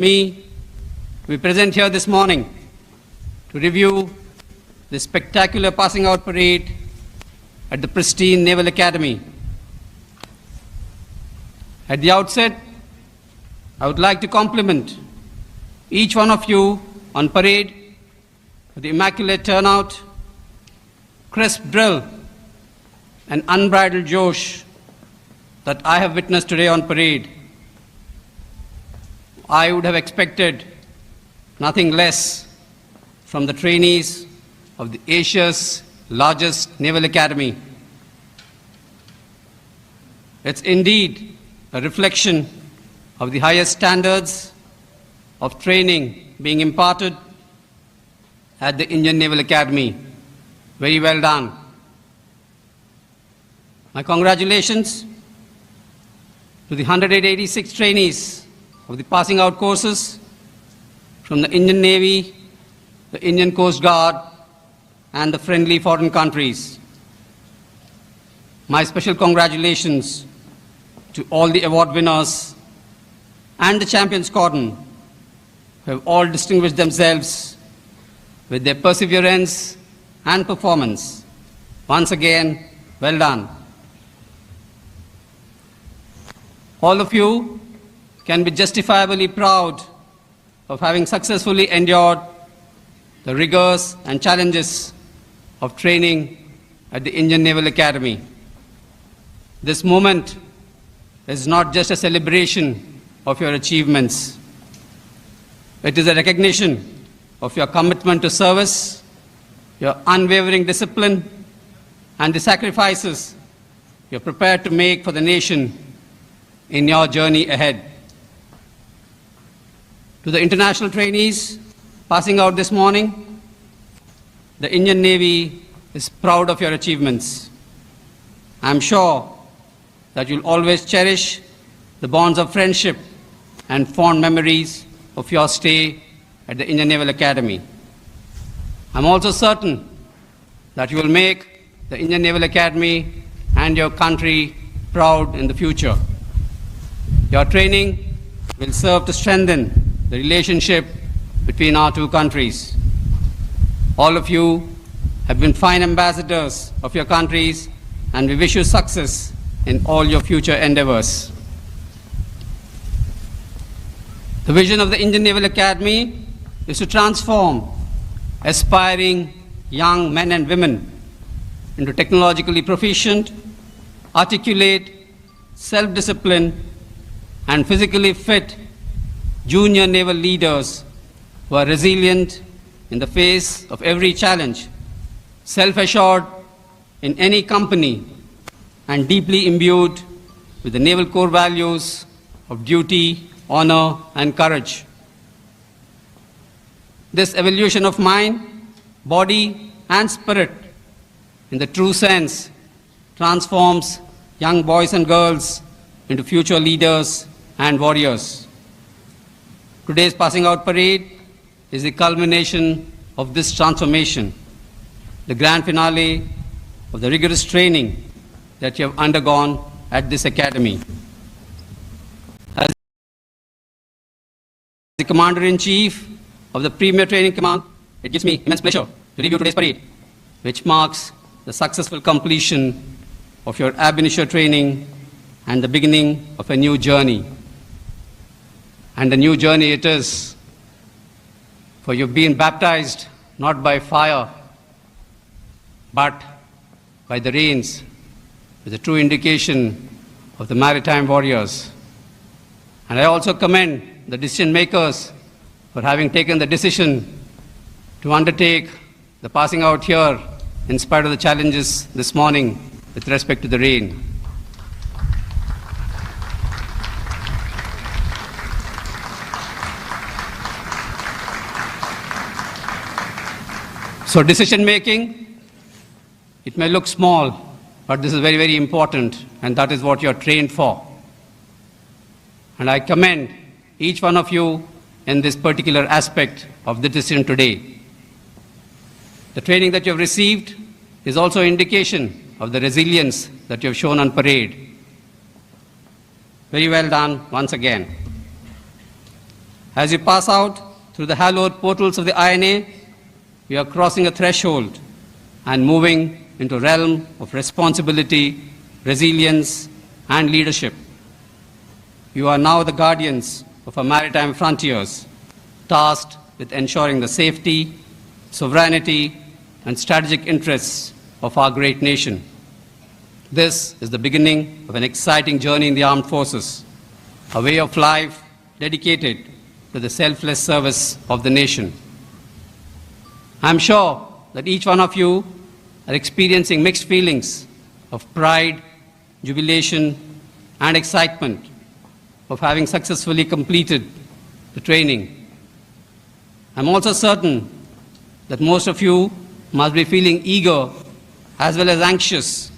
me, we present here this morning to review the spectacular passing out parade at the pristine Naval Academy. At the outset, I would like to compliment each one of you on parade for the immaculate turnout, crisp drill, and unbridled josh that I have witnessed today on parade. I would have expected nothing less from the trainees of the Asia's largest naval academy. It's indeed a reflection of the highest standards of training being imparted at the Indian Naval Academy. Very well done. My congratulations to the 186 trainees of the passing out courses from the Indian Navy, the Indian Coast Guard, and the friendly foreign countries. My special congratulations to all the award winners and the champion squadron who have all distinguished themselves with their perseverance and performance. Once again, well done. All of you can be justifiably proud of having successfully endured the rigors and challenges of training at the Indian Naval Academy. This moment is not just a celebration of your achievements. It is a recognition of your commitment to service, your unwavering discipline, and the sacrifices you're prepared to make for the nation in your journey ahead. To the international trainees passing out this morning, the Indian Navy is proud of your achievements. I'm sure that you'll always cherish the bonds of friendship and fond memories of your stay at the Indian Naval Academy. I'm also certain that you will make the Indian Naval Academy and your country proud in the future. Your training will serve to strengthen the relationship between our two countries. All of you have been fine ambassadors of your countries, and we wish you success in all your future endeavors. The vision of the Indian Naval Academy is to transform aspiring young men and women into technologically proficient, articulate, self-disciplined, and physically fit junior naval leaders who are resilient in the face of every challenge, self-assured in any company, and deeply imbued with the naval core values of duty, honor, and courage. This evolution of mind, body, and spirit, in the true sense, transforms young boys and girls into future leaders and warriors. Today's passing out parade is the culmination of this transformation, the grand finale of the rigorous training that you have undergone at this academy. As the Commander-in-Chief of the Premier Training Command, it gives me immense pleasure to review today's parade, which marks the successful completion of your ab initio training and the beginning of a new journey. And a new journey it is, for you've been baptized not by fire, but by the rains, with a true indication of the maritime warriors. And I also commend the decision makers for having taken the decision to undertake the passing out here in spite of the challenges this morning with respect to the rain. So decision making, it may look small, but this is very, very important, and that is what you're trained for. And I commend each one of you in this particular aspect of the decision today. The training that you have received is also an indication of the resilience that you have shown on parade. Very well done once again. As you pass out through the hallowed portals of the INA, you are crossing a threshold and moving into a realm of responsibility, resilience, and leadership. You are now the guardians of our maritime frontiers, tasked with ensuring the safety, sovereignty, and strategic interests of our great nation. This is the beginning of an exciting journey in the armed forces, a way of life dedicated to the selfless service of the nation. I'm sure that each one of you are experiencing mixed feelings of pride, jubilation, and excitement of having successfully completed the training. I'm also certain that most of you must be feeling eager as well as anxious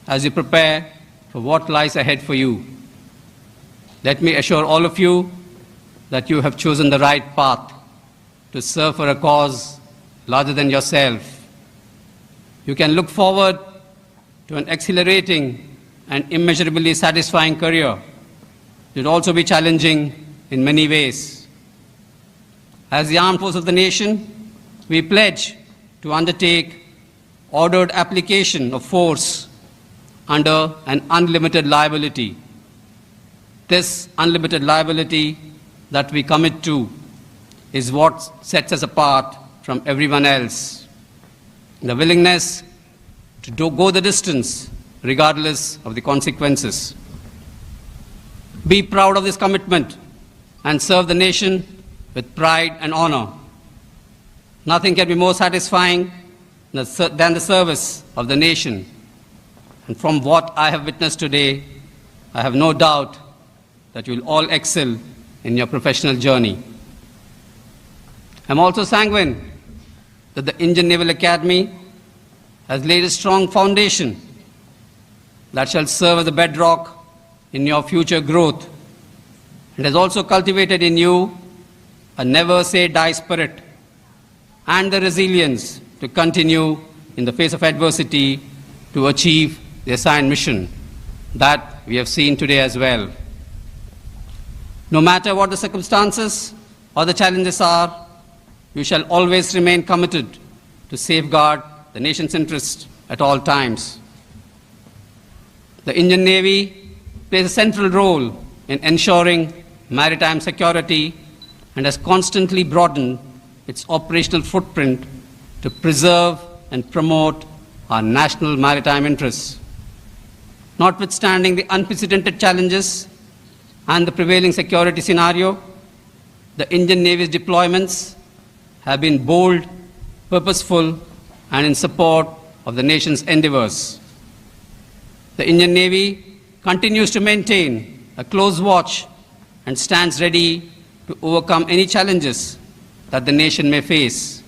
as you prepare for what lies ahead for you. Let me assure all of you that you have chosen the right path to serve for a cause larger than yourself. You can look forward to an exhilarating and immeasurably satisfying career. It will also be challenging in many ways. As the armed force of the nation, we pledge to undertake ordered application of force under an unlimited liability. This unlimited liability that we commit to is what sets us apart from everyone else. The willingness to go the distance regardless of the consequences. Be proud of this commitment and serve the nation with pride and honor. Nothing can be more satisfying than the service of the nation. And from what I have witnessed today, I have no doubt that you will all excel in your professional journey. I'm also sanguine that the Indian Naval Academy has laid a strong foundation that shall serve as a bedrock in your future growth. It has also cultivated in you a never-say-die spirit and the resilience to continue in the face of adversity to achieve the assigned mission that we have seen today as well. No matter what the circumstances or the challenges are, you shall always remain committed to safeguard the nation's interest at all times. The Indian Navy plays a central role in ensuring maritime security and has constantly broadened its operational footprint to preserve and promote our national maritime interests. Notwithstanding the unprecedented challenges and the prevailing security scenario, the Indian Navy's deployments have been bold, purposeful, and in support of the nation's endeavors. The Indian Navy continues to maintain a close watch and stands ready to overcome any challenges that the nation may face.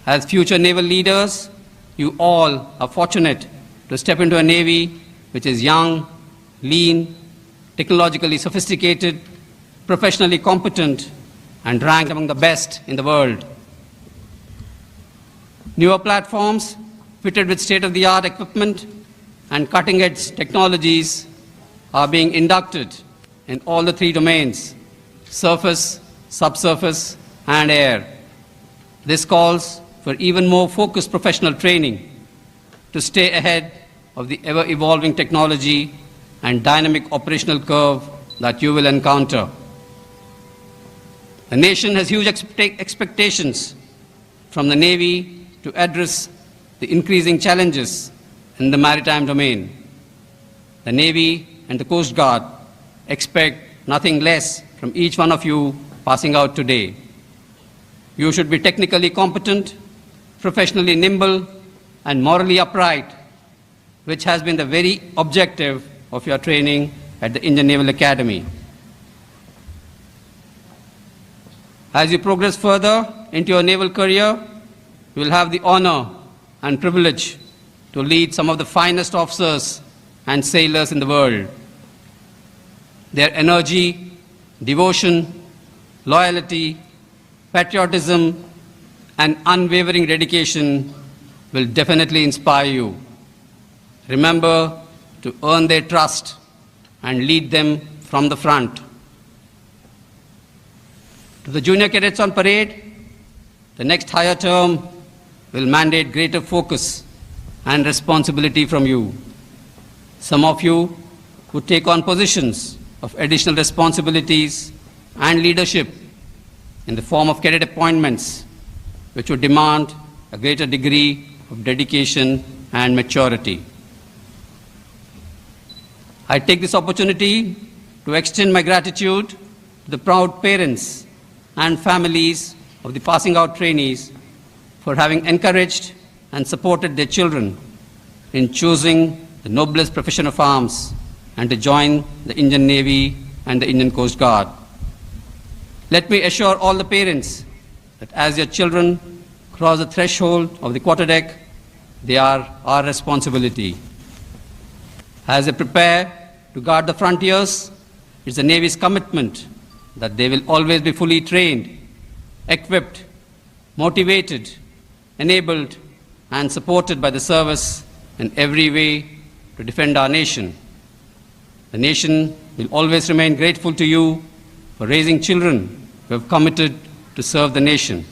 As future naval leaders, you all are fortunate to step into a Navy which is young, lean, technologically sophisticated, professionally competent, and ranked among the best in the world. Newer platforms fitted with state-of-the-art equipment and cutting-edge technologies are being inducted in all the three domains: surface, subsurface, and air. This calls for even more focused professional training to stay ahead of the ever-evolving technology and dynamic operational curve that you will encounter. The nation has huge expectations from the Navy to address the increasing challenges in the maritime domain. The Navy and the Coast Guard expect nothing less from each one of you passing out today. You should be technically competent, professionally nimble, and morally upright, which has been the very objective of your training at the Indian Naval Academy. As you progress further into your naval career, you will have the honor and privilege to lead some of the finest officers and sailors in the world. Their energy, devotion, loyalty, patriotism, and unwavering dedication will definitely inspire you. Remember to earn their trust and lead them from the front. To the junior cadets on parade, the next higher term will mandate greater focus and responsibility from you. Some of you would take on positions of additional responsibilities and leadership in the form of cadet appointments, which would demand a greater degree of dedication and maturity. I take this opportunity to extend my gratitude to the proud parents and families of the passing out trainees for having encouraged and supported their children in choosing the noblest profession of arms and to join the Indian Navy and the Indian Coast Guard. Let me assure all the parents that as your children cross the threshold of the quarterdeck, they are our responsibility. As they prepare to guard the frontiers, it's the Navy's commitment that they will always be fully trained, equipped, motivated, enabled, and supported by the service in every way to defend our nation. The nation will always remain grateful to you for raising children who have committed to serve the nation.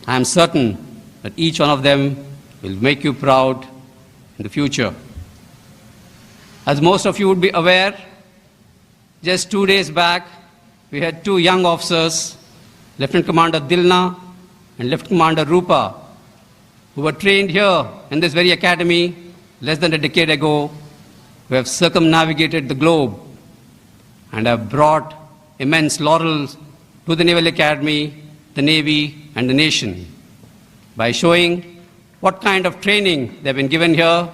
I am certain that each one of them will make you proud in the future. As most of you would be aware, just 2 days back, we had two young officers, Lieutenant Commander Dilna and Lieutenant Commander Rupa, who were trained here in this very academy less than a decade ago, who have circumnavigated the globe and have brought immense laurels to the Naval Academy, the Navy, and the nation. By showing what kind of training they've been given here,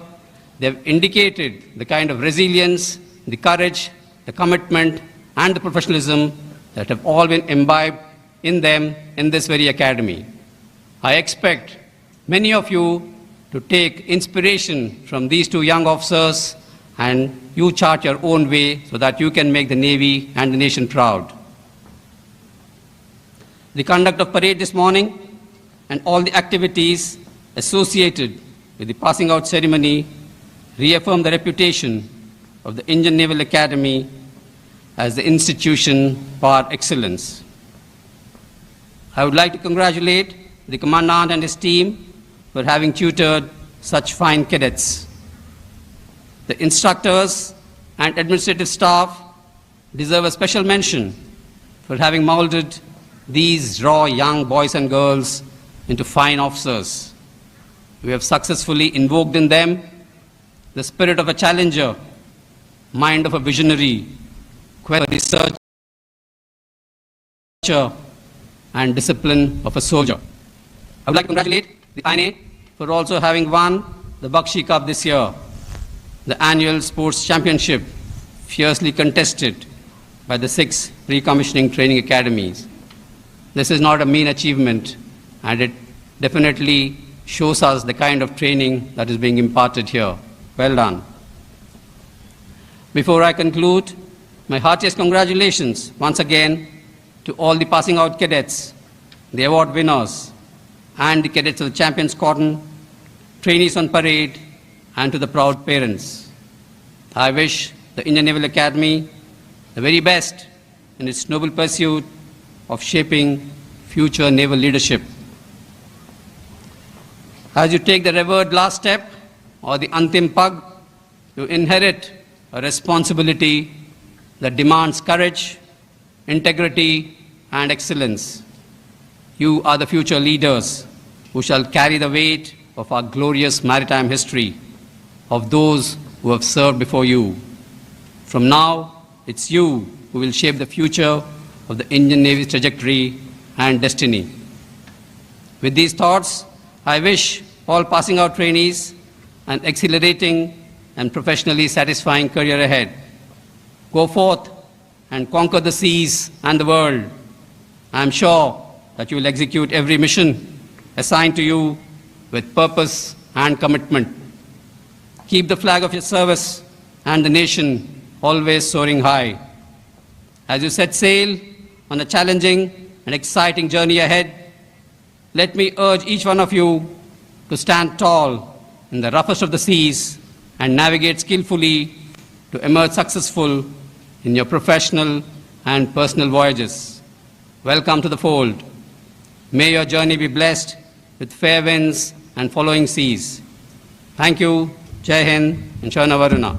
they've indicated the kind of resilience, the courage, the commitment, and the professionalism that have all been imbibed in them in this very academy. I expect many of you to take inspiration from these two young officers and you chart your own way so that you can make the Navy and the nation proud. The conduct of parade this morning and all the activities associated with the passing out ceremony reaffirm the reputation of the Indian Naval Academy as the institution par excellence. I would like to congratulate the Commandant and his team for having tutored such fine cadets. The instructors and administrative staff deserve a special mention for having molded these raw young boys and girls into fine officers. We have successfully invoked in them the spirit of a challenger, mind of a visionary, quest for researcher, and discipline of a soldier. I would like to congratulate the INA for also having won the Bakshi Cup this year, the annual sports championship fiercely contested by the 6 pre-commissioning training academies. This is not a mean achievement, and it definitely shows us the kind of training that is being imparted here. Well done. Before I conclude, my heartiest congratulations once again to all the passing out cadets, the award winners, and the cadets of the Champion Squadron, trainees on parade, and to the proud parents. I wish the Indian Naval Academy the very best in its noble pursuit of shaping future naval leadership. As you take the revered last step, or the Antim Pag, you inherit a responsibility that demands courage, integrity, and excellence. You are the future leaders who shall carry the weight of our glorious maritime history, of those who have served before you. From now, it's you who will shape the future of the Indian Navy's trajectory and destiny. With these thoughts, I wish all passing out trainees an exhilarating and professionally satisfying career ahead. Go forth and conquer the seas and the world. I am sure that you will execute every mission assigned to you with purpose and commitment. Keep the flag of your service and the nation always soaring high. As you set sail on a challenging and exciting journey ahead, let me urge each one of you to stand tall in the roughest of the seas and navigate skillfully to emerge successful in your professional and personal voyages. welcome to the fold. May your journey be blessed with fair winds and following seas. Thank you. Jai Hind and Sharna Varuna.